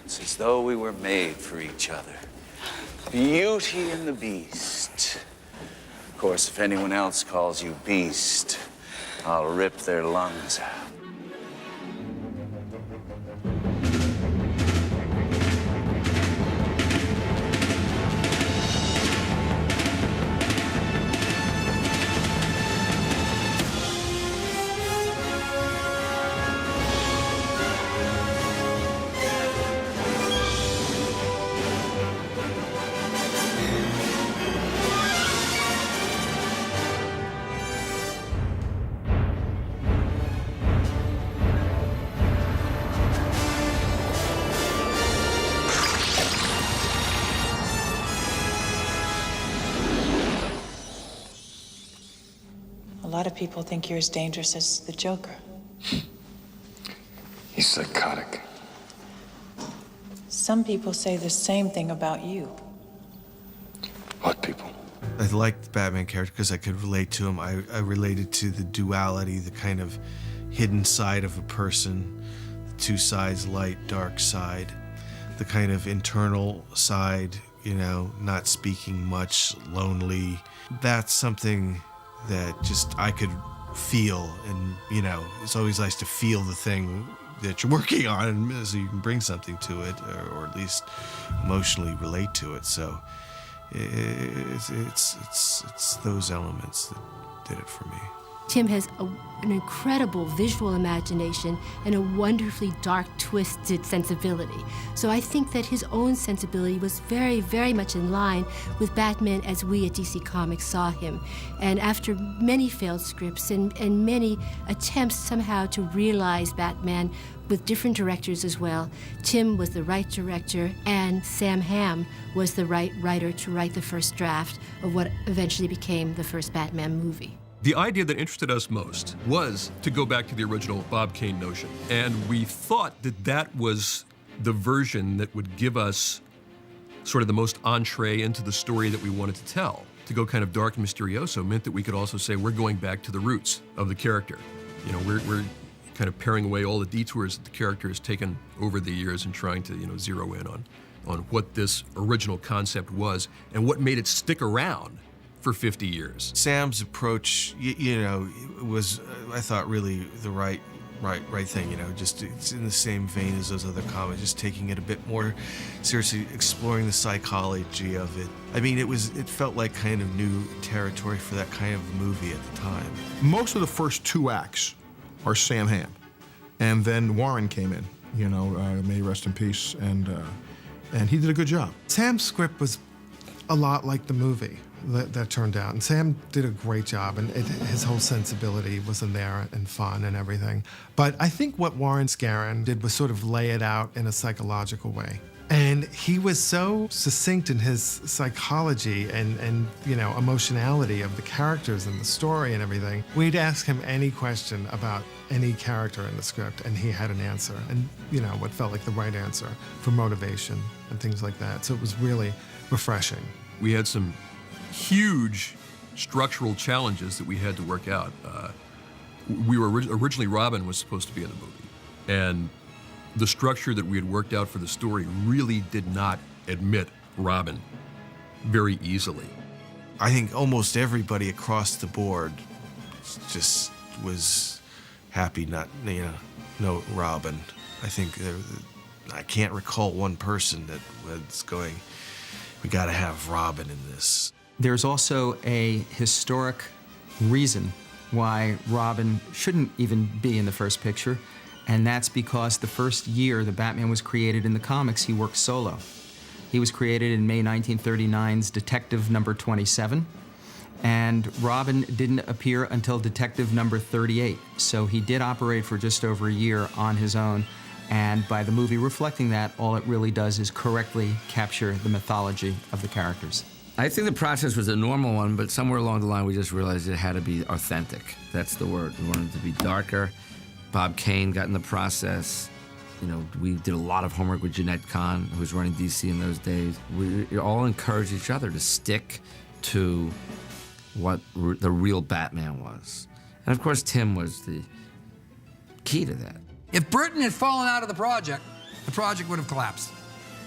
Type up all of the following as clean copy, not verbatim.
It's as though we were made for each other. Beauty and the Beast. Of course, if anyone else calls you Beast, I'll rip their lungs out. A lot of people think you're as dangerous as the Joker. He's psychotic. Some people say the same thing about you. What people? I liked the Batman character because I could relate to him. I related to the duality, the kind of hidden side of a person, the two sides, light, dark side, the kind of internal side, you know, not speaking much, lonely. That's something that just I could feel, and you know, it's always nice to feel the thing that you're working on, and so you can bring something to it, or at least emotionally relate to it. So it's those elements that did it for me. Tim has an incredible visual imagination and a wonderfully dark, twisted sensibility. So I think that his own sensibility was very, very much in line with Batman as we at DC Comics saw him. And after many failed scripts and many attempts somehow to realize Batman with different directors as well, Tim was the right director and Sam Hamm was the right writer to write the first draft of what eventually became the first Batman movie. The idea that interested us most was to go back to the original Bob Kane notion. And we thought that that was the version that would give us sort of the most entree into the story that we wanted to tell. To go kind of dark and mysterioso meant that we could also say we're going back to the roots of the character. You know, we're kind of paring away all the detours that the character has taken over the years and trying to, you know, zero in on what this original concept was and what made it stick around for 50 years. Sam's approach, you know, was, I thought, really the right thing, you know, just it's in the same vein as those other comics, just taking it a bit more seriously, exploring the psychology of it. I mean, it felt like kind of new territory for that kind of movie at the time. Most of the first two acts are Sam Hamm, and then Warren came in, you know, may he rest in peace, and he did a good job. Sam's script was a lot like the movie that turned out, and Sam did a great job, and his whole sensibility was in there and fun and everything. But I think what Warren Scarron did was sort of lay it out in a psychological way. And he was so succinct in his psychology and you know, emotionality of the characters and the story and everything. We'd ask him any question about any character in the script, and he had an answer, and you know, what felt like the right answer for motivation and things like that. So it was really refreshing. We had some huge structural challenges that we had to work out. We were originally Robin was supposed to be in the movie, and the structure that we had worked out for the story really did not admit Robin very easily. I think almost everybody across the board just was happy not, you know, no Robin. I think I can't recall one person that was going, we got to have Robin in this. There's also a historic reason why Robin shouldn't even be in the first picture, and that's because the first year the Batman was created in the comics, he worked solo. He was created in May 1939's Detective number 27, and Robin didn't appear until Detective number 38, so he did operate for just over a year on his own, and by the movie reflecting that, all it really does is correctly capture the mythology of the characters. I think the process was a normal one, but somewhere along the line we just realized it had to be authentic. That's the word. We wanted it to be darker. Bob Kane got in the process. You know, we did a lot of homework with Jeanette Kahn, who was running DC in those days. We all encouraged each other to stick to what the real Batman was. And of course, Tim was the key to that. If Britain had fallen out of the project, the project would have collapsed.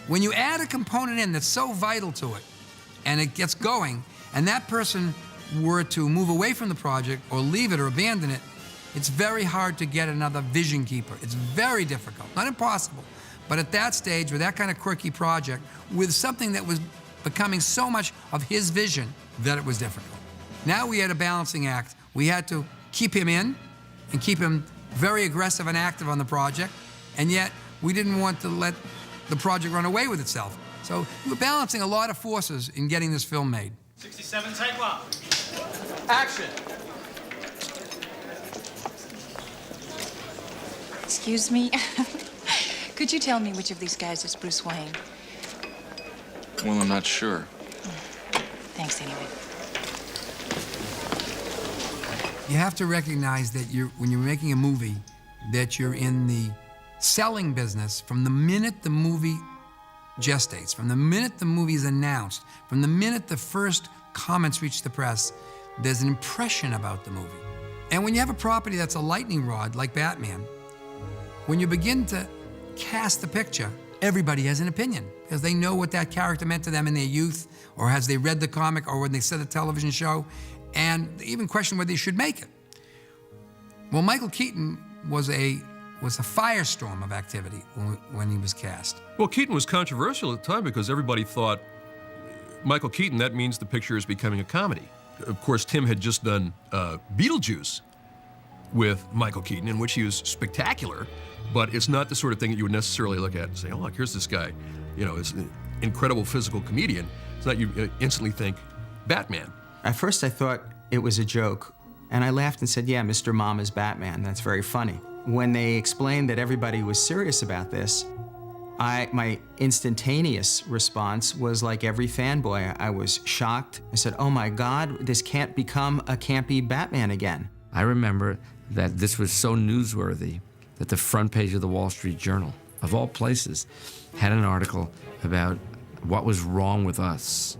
When you add a component in that's so vital to it, and it gets going, and that person were to move away from the project or leave it or abandon it, it's very hard to get another vision keeper. It's very difficult, not impossible. But at that stage, with that kind of quirky project, with something that was becoming so much of his vision, that it was difficult. Now we had a balancing act. We had to keep him in and keep him very aggressive and active on the project, and yet we didn't want to let the project run away with itself. So we were balancing a lot of forces in getting this film made. 67, take one. Action! Excuse me? Could you tell me which of these guys is Bruce Wayne? Well, I'm not sure. Thanks anyway. You have to recognize that when you're making a movie, that you're in the selling business from the minute the movie gestates, from the minute the movie is announced, from the minute the first comments reach the press, there's an impression about the movie. And when you have a property that's a lightning rod, like Batman, when you begin to cast the picture, everybody has an opinion because they know what that character meant to them in their youth, or as they read the comic, or when they saw the television show, and they even question whether they should make it. Well, Michael Keaton was a firestorm of activity when he was cast. Well, Keaton was controversial at the time because everybody thought, Michael Keaton, that means the picture is becoming a comedy. Of course, Tim had just done Beetlejuice with Michael Keaton, in which he was spectacular, but it's not the sort of thing that you would necessarily look at and say, oh, look, here's this guy, you know, is an incredible physical comedian. It's not you instantly think Batman. At first I thought it was a joke, and I laughed and said, yeah, Mr. Mom is Batman. That's very funny. When they explained that everybody was serious about this, my instantaneous response was like every fanboy. I was shocked. I said, oh my God, this can't become a campy Batman again. I remember that this was so newsworthy that the front page of the Wall Street Journal, of all places, had an article about what was wrong with us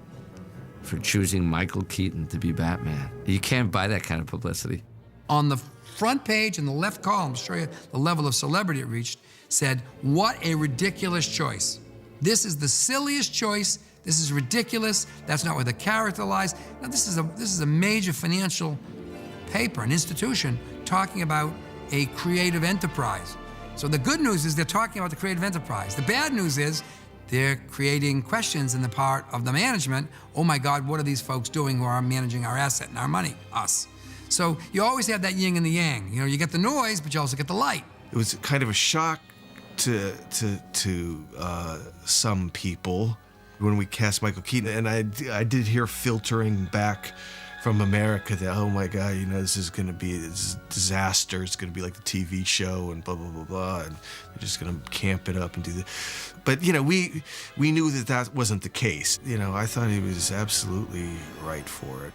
for choosing Michael Keaton to be Batman. You can't buy that kind of publicity. On the front page in the left column, to show you the level of celebrity it reached, said, what a ridiculous choice. This is the silliest choice. This is ridiculous. That's not where the character lies. Now, this is a major financial paper, an institution, talking about a creative enterprise. So the good news is they're talking about the creative enterprise. The bad news is they're creating questions in the part of the management. Oh my God, what are these folks doing who are managing our asset and our money, us? So you always have that yin and the yang. You know, you get the noise, but you also get the light. It was kind of a shock to some people when we cast Michael Keaton, and I did hear filtering back from America that, oh my God, you know, this is going to be a disaster. It's going to be like the TV show and blah, blah, blah, blah. And they're just going to camp it up and do the. But, you know, we knew that wasn't the case. You know, I thought he was absolutely right for it.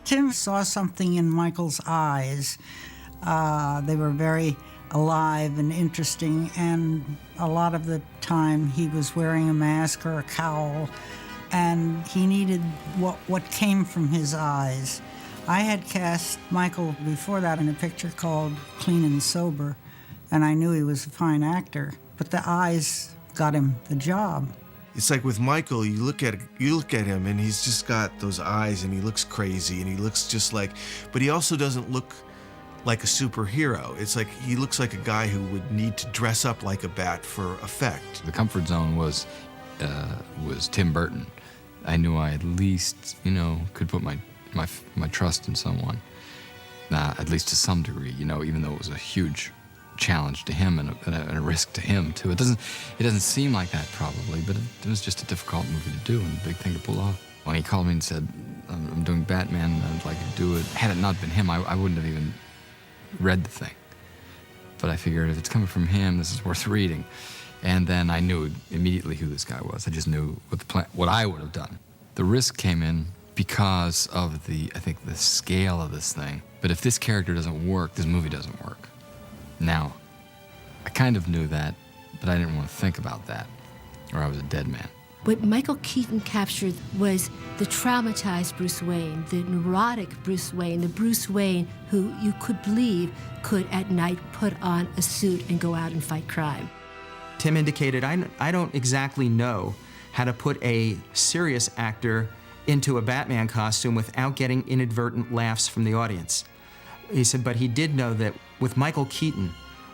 Tim saw something in Michael's eyes. They were very alive and interesting, and a lot of the time he was wearing a mask or a cowl, and he needed what came from his eyes. I had cast Michael before that in a picture called Clean and Sober, and I knew he was a fine actor, but the eyes got him the job. It's like with Michael, you look at him and he's just got those eyes and he looks crazy and he looks just like, but he also doesn't look like a superhero. It's like he looks like a guy who would need to dress up like a bat for effect. The comfort zone was Tim Burton. I knew I at least, you know, could put my trust in someone, at least to some degree, you know, even though it was a huge challenge to him and a risk to him too. It doesn't seem like that probably, but it was just a difficult movie to do and a big thing to pull off. When he called me and said, I'm doing Batman and I'd like to do it, had it not been him, I wouldn't have even read the thing. But I figured if it's coming from him, this is worth reading. And then I knew immediately who this guy was. I just knew what I would have done. The risk came in because of I think the scale of this thing. But if this character doesn't work, this movie doesn't work. Now, I kind of knew that, but I didn't want to think about that, or I was a dead man. What Michael Keaton captured was the traumatized Bruce Wayne, the neurotic Bruce Wayne, the Bruce Wayne who you could believe could at night put on a suit and go out and fight crime. Tim indicated, I don't exactly know how to put a serious actor into a Batman costume without getting inadvertent laughs from the audience. He said, but he did know that with Michael Keaton,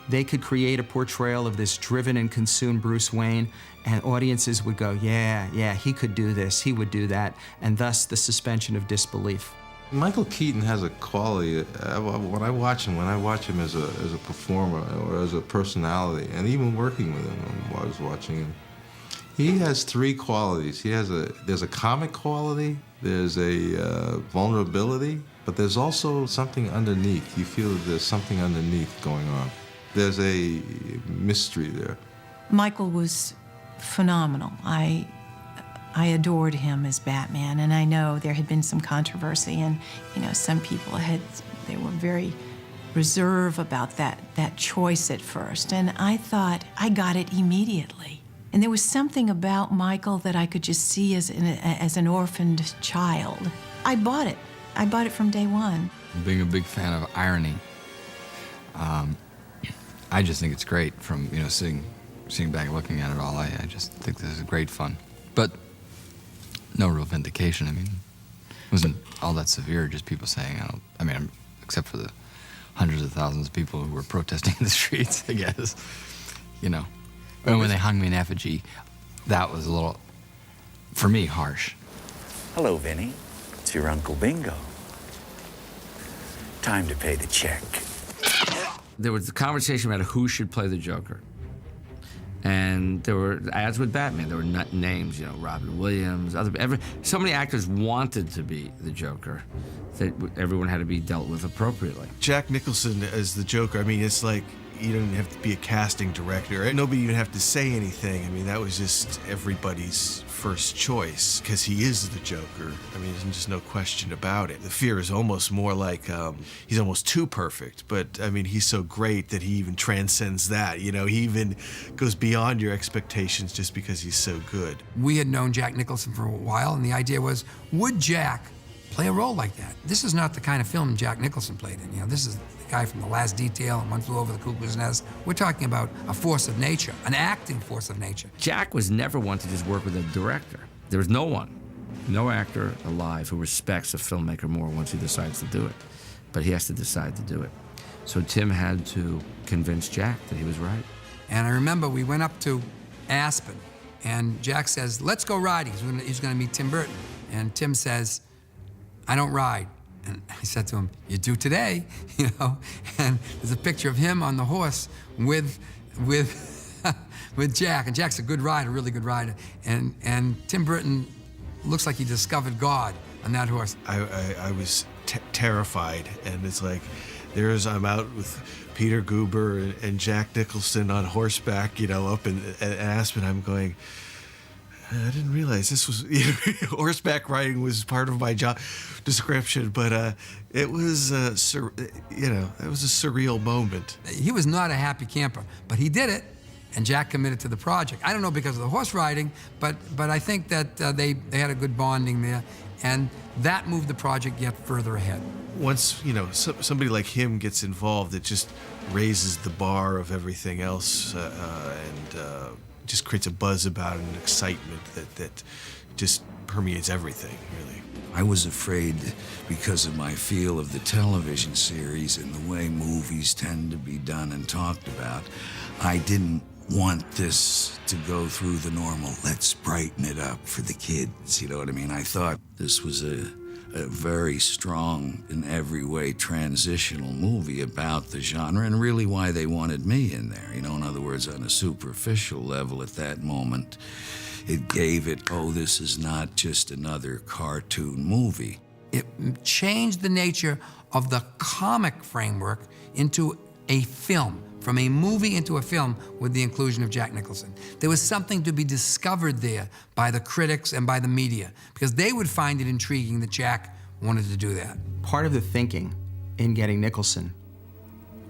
they could create a portrayal of this driven and consumed Bruce Wayne, and audiences would go, yeah, he could do this, he would do that, and thus the suspension of disbelief. Michael Keaton has a quality, when I watch him as a performer or as a personality, and even working with him when I was watching him, he has three qualities. There's a comic quality, there's a vulnerability, but there's also something underneath. You feel that there's something underneath going on. There's a mystery there. Michael was phenomenal. I adored him as Batman, and I know there had been some controversy, and some people they were very reserved about that choice at first, and I thought I got it immediately. And there was something about Michael that I could just see as an orphaned child. I bought it. I bought it from day one. Being a big fan of irony, I just think it's great from, sitting back and looking at it all. I just think this is great fun. But no real vindication. I mean, it wasn't all that severe, just people saying, except for the hundreds of thousands of people who were protesting in the streets, I guess. And when they hung me in effigy, that was a little, for me, harsh. Hello, Vinny. It's your Uncle Bingo. Time to pay the check. There was a conversation about who should play the Joker. And there were, as with Batman, there were names, Robin Williams, so many actors wanted to be the Joker that everyone had to be dealt with appropriately. Jack Nicholson as the Joker, it's like, you don't have to be a casting director. Right? Nobody even have to say anything. That was just everybody's first choice, because he is the Joker. There's just no question about it. The fear is almost more like he's almost too perfect, but he's so great that he even transcends that. He even goes beyond your expectations just because he's so good. We had known Jack Nicholson for a while, and the idea was, would Jack play a role like that? This is not the kind of film Jack Nicholson played in. This is the guy from The Last Detail and One Flew Over the Cuckoo's Nest. We're talking about a force of nature, an acting force of nature. Jack was never one to just work with a director. There was no actor alive who respects a filmmaker more once he decides to do it. But he has to decide to do it. So Tim had to convince Jack that he was right. And I remember we went up to Aspen, and Jack says, let's go riding. He's going to meet Tim Burton. And Tim says, I don't ride. And I said to him, you do today, And there's a picture of him on the horse with Jack. And Jack's a good rider, really good rider. And Tim Burton looks like he discovered God on that horse. I was terrified, and it's like, I'm out with Peter Guber and Jack Nicholson on horseback, up in Aspen. I'm going, I didn't realize this was horseback riding was part of my job description, but it was it was a surreal moment. He was not a happy camper, but he did it, and Jack committed to the project. I don't know because of the horse riding, but I think that they had a good bonding there, and that moved the project yet further ahead. Once somebody like him gets involved, it just raises the bar of everything else, and just creates a buzz about it, an excitement that just permeates everything, really. I was afraid, because of my feel of the television series and the way movies tend to be done and talked about, I didn't want this to go through the normal, let's brighten it up for the kids, I thought this was a very strong, in every way, transitional movie about the genre, and really why they wanted me in there. In other words, on a superficial level at that moment, it gave it, this is not just another cartoon movie. It changed the nature of the comic framework into a film, from a movie into a film with the inclusion of Jack Nicholson. There was something to be discovered there by the critics and by the media, because they would find it intriguing that Jack wanted to do that. Part of the thinking in getting Nicholson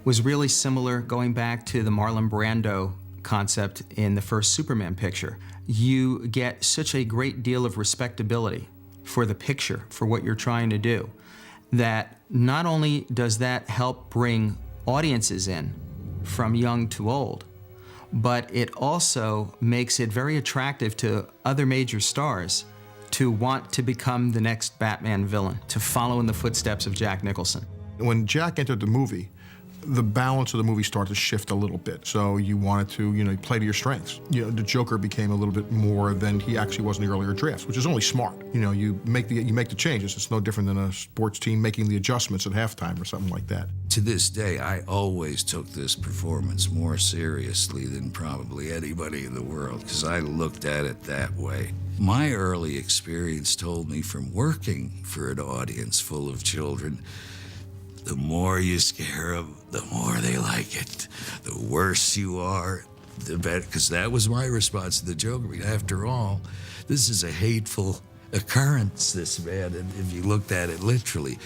was really similar going back to the Marlon Brando concept in the first Superman picture. You get such a great deal of respectability for the picture, for what you're trying to do, that not only does that help bring audiences in from young to old, but it also makes it very attractive to other major stars to want to become the next Batman villain, to follow in the footsteps of Jack Nicholson. When Jack entered the movie, the balance of the movie started to shift a little bit. So you wanted to, play to your strengths. The Joker became a little bit more than he actually was in the earlier drafts, which is only smart. You make the changes. It's no different than a sports team making the adjustments at halftime or something like that. To this day, I always took this performance more seriously than probably anybody in the world, because I looked at it that way. My early experience told me from working for an audience full of children, the more you scare them, the more they like it. The worse you are, the better, because that was my response to the Joker. I mean, after all, this is a hateful occurrence, this man, and if you looked at it literally,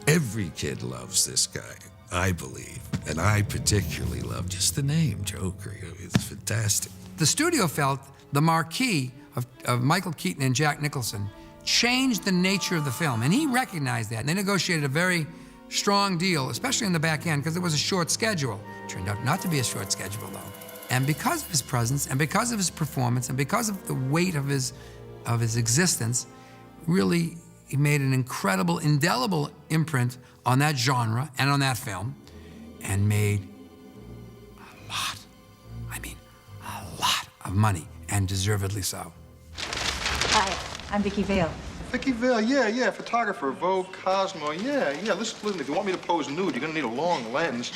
every kid loves this guy, I believe, and I particularly love just the name, Joker. It's fantastic. The studio felt the marquee of Michael Keaton and Jack Nicholson changed the nature of the film, and he recognized that, and they negotiated a very strong deal, especially in the back end, because it was a short schedule. It turned out not to be a short schedule, though. And because of his presence, and because of his performance, and because of the weight of his existence, really, he made an incredible, indelible imprint on that genre and on that film, and made a lot of money, and deservedly so. Hi, I'm Vicki Vale. Vicki Vale, yeah, photographer, Vogue, Cosmo, yeah. Listen, if you want me to pose nude, you're gonna need a long lens.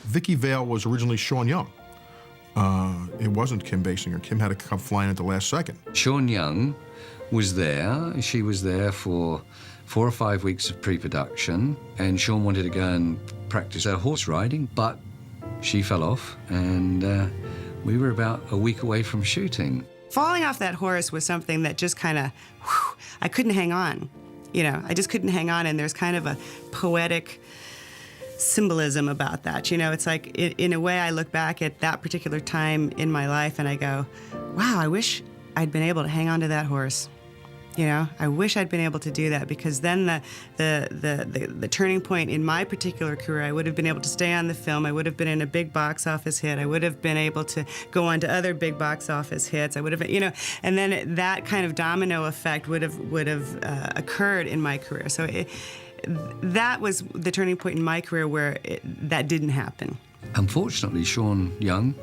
Vicki Vale was originally Sean Young. It wasn't Kim Basinger. Kim had to come flying at the last second. Sean Young was there. She was there for 4 or 5 weeks of pre-production, and Sean wanted to go and practice her horse riding, but she fell off, and we were about a week away from shooting. Falling off that horse was something that just kind of, I couldn't hang on. I just couldn't hang on, and there's kind of a poetic symbolism about that. It's like, in a way, I look back at that particular time in my life and I go, wow, I wish I'd been able to hang on to that horse. I wish I'd been able to do that, because then the turning point in my particular career, I would have been able to stay on the film. I would have been in a big box office hit. I would have been able to go on to other big box office hits. I would have, and then that kind of domino effect would have occurred in my career. So that was the turning point in my career where that didn't happen. Unfortunately, Sean Young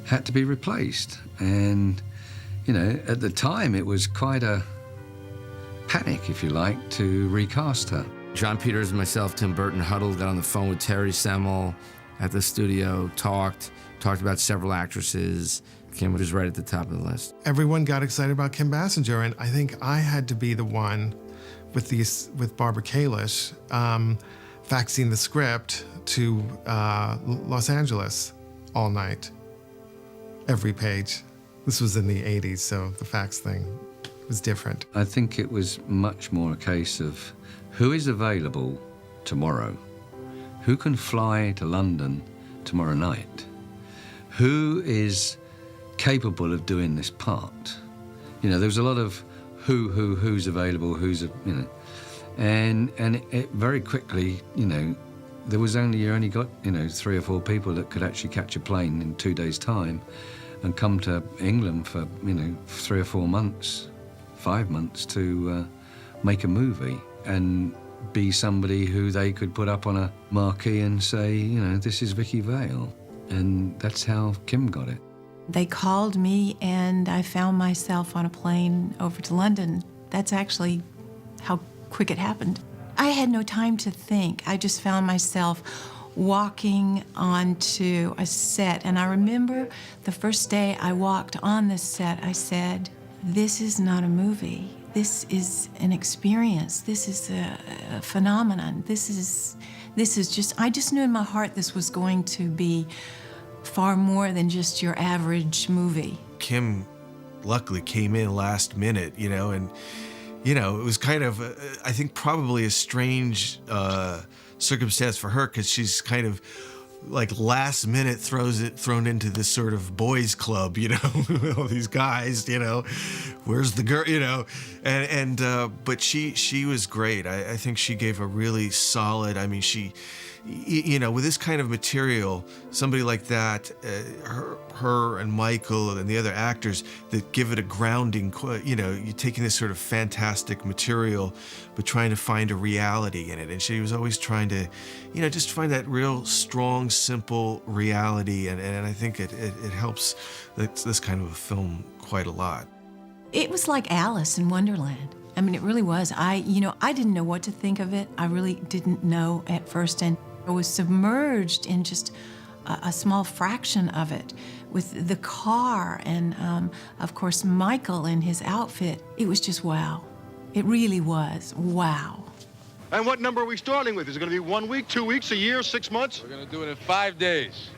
had to be replaced, and at the time it was quite a panic, if you like, to recast her. John Peters, myself, Tim Burton huddled, got on the phone with Terry Semel at the studio, talked about several actresses. Kim was right at the top of the list. Everyone got excited about Kim Basinger, and I think I had to be the one with Barbara Kalish faxing the script to Los Angeles all night, every page. This was in the 80s, so the fax thing was different. I think it was much more a case of who is available tomorrow, who can fly to London tomorrow night, who is capable of doing this part. There was a lot of who's available, and it very quickly, there was you only got 3 or 4 people that could actually catch a plane in 2 days' time and come to England for 3 or 4 months, 5 months to make a movie and be somebody who they could put up on a marquee and say, this is Vicki Vale. And that's how Kim got it. They called me, and I found myself on a plane over to London. That's actually how quick it happened. I had no time to think. I just found myself walking onto a set, and I remember the first day I walked on this set, I said, this is not a movie. This is an experience. This is a phenomenon. This is just, I just knew in my heart this was going to be far more than just your average movie. Kim luckily came in last minute, and it was kind of, I think, probably a strange circumstance for her, because she's kind of like last minute thrown into this sort of boys club, all these guys, where's the girl, but she was great. I think she gave a really solid, she you know, with this kind of material, somebody like that, her and Michael and the other actors that give it a grounding, you know, you're taking this sort of fantastic material, but trying to find a reality in it. And she was always trying to, you know, just find that real strong, simple reality. And I think it helps this kind of a film quite a lot. It was like Alice in Wonderland. I mean, it really was. I didn't know what to think of it. I really didn't know at first, and I was submerged in just a small fraction of it with the car and, of course, Michael and his outfit. It was just wow. It really was wow. And what number are we starting with? Is it going to be 1 week, 2 weeks, a year, 6 months? We're going to do it in 5 days.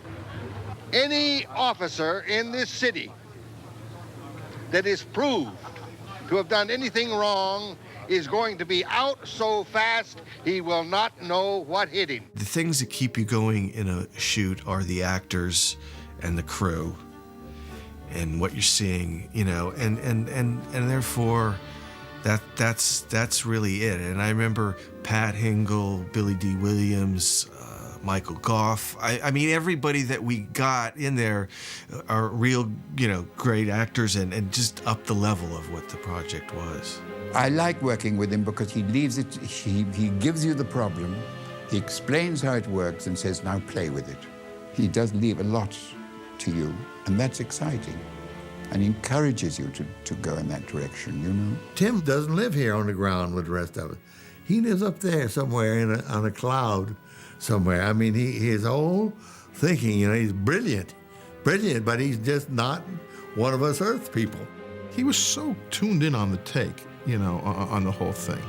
Any officer in this city that is proved to have done anything wrong is going to be out so fast he will not know what hit him. The things that keep you going in a shoot are the actors and the crew and what you're seeing, you know, and therefore that's really it. And I remember Pat Hingle, Billy D. Williams, Michael Goff. I mean, everybody that we got in there are real, you know, great actors and just up the level of what the project was. I like working with him because he leaves it, he gives you the problem, he explains how it works and says, now play with it. He does leave a lot to you, and that's exciting, and encourages you to go in that direction, you know? Tim doesn't live here on the ground with the rest of it. He lives up there somewhere on a cloud somewhere. I mean, his whole thinking, you know, he's brilliant, but he's just not one of us Earth people. He was so tuned in on the take, you know, on the whole thing.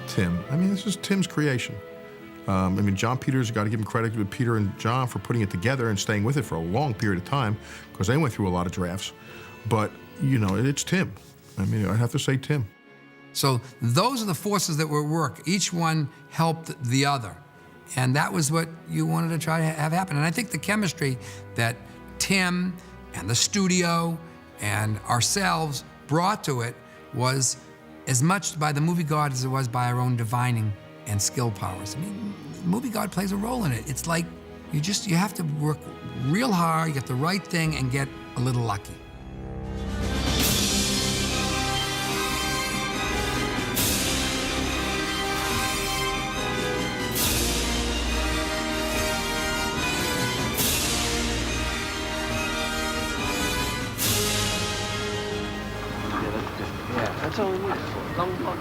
Tim, I mean, this is Tim's creation. I mean, John Peters, got to give him credit to Peter and John for putting it together and staying with it for a long period of time, because they went through a lot of drafts. But, you know, it's Tim. I mean, I have to say Tim. So those are the forces that were at work. Each one helped the other. And that was what you wanted to try to have happen. And I think the chemistry that Tim and the studio and ourselves brought to it was as much by the movie god as it was by our own divining and skill powers. I mean, the movie god plays a role in it. It's like you have to work real hard, get the right thing, and get a little lucky. That's all we need. Long, long,